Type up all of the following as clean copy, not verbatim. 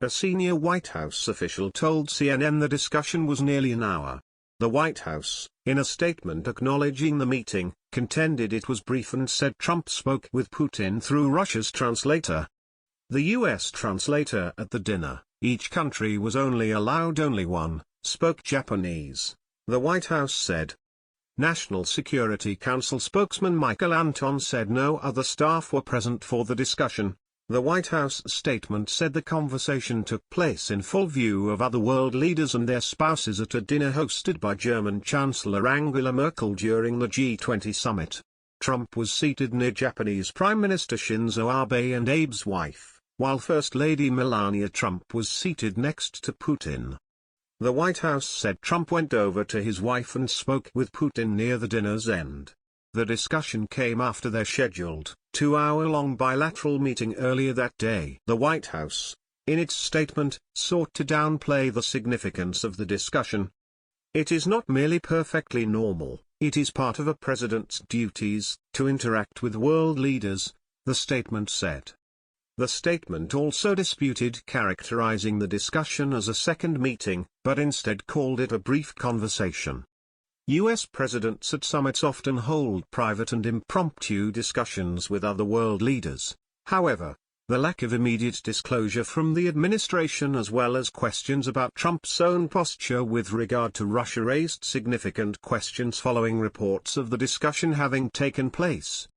A senior White House official told CNN the discussion was nearly an hour. The White House, in a statement acknowledging the meeting, contended it was brief and said Trump spoke with Putin through Russia's translator. The U.S. translator at the dinner, each country was only allowed one, spoke Japanese, the White House said. National Security Council spokesman Michael Anton said no other staff were present for the discussion. The White House statement said the conversation took place in full view of other world leaders and their spouses at a dinner hosted by German Chancellor Angela Merkel during the G20 summit. Trump was seated near Japanese Prime Minister Shinzo Abe and Abe's wife, while First Lady Melania Trump was seated next to Putin. The White House said Trump went over to his wife and spoke with Putin near the dinner's end. The discussion came after their scheduled, 2-hour-long bilateral meeting earlier that day. The White House, in its statement, sought to downplay the significance of the discussion. It is not merely perfectly normal, it is part of a president's duties to interact with world leaders, the statement said. The statement also disputed characterizing the discussion as a second meeting, but instead called it a brief conversation. U.S. presidents at summits often hold private and impromptu discussions with other world leaders. However, the lack of immediate disclosure from the administration as well as questions about Trump's own posture with regard to Russia raised significant questions following reports of the discussion having taken place.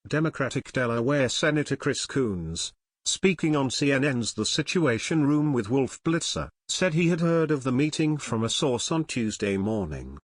Democratic Delaware Senator Chris Coons, speaking on CNN's The Situation Room with Wolf Blitzer, said he had heard of the meeting from a source on Tuesday morning.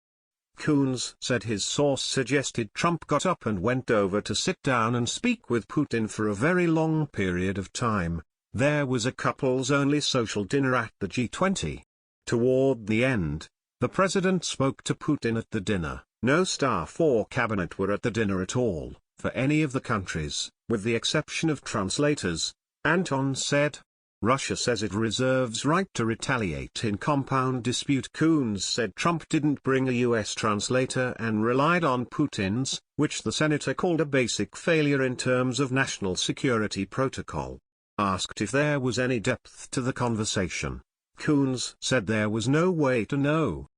Coons said his source suggested Trump got up and went over to sit down and speak with Putin for a very long period of time. There was a couples-only social dinner at the G20. Toward the end, the president spoke to Putin at the dinner. No staff or cabinet were at the dinner at all, for any of the countries, with the exception of translators, Anton said. Russia says it reserves right to retaliate in compound dispute. Coons said Trump didn't bring a U.S. translator and relied on Putin's, which the senator called a basic failure in terms of national security protocol. Asked if there was any depth to the conversation, Coons said there was no way to know.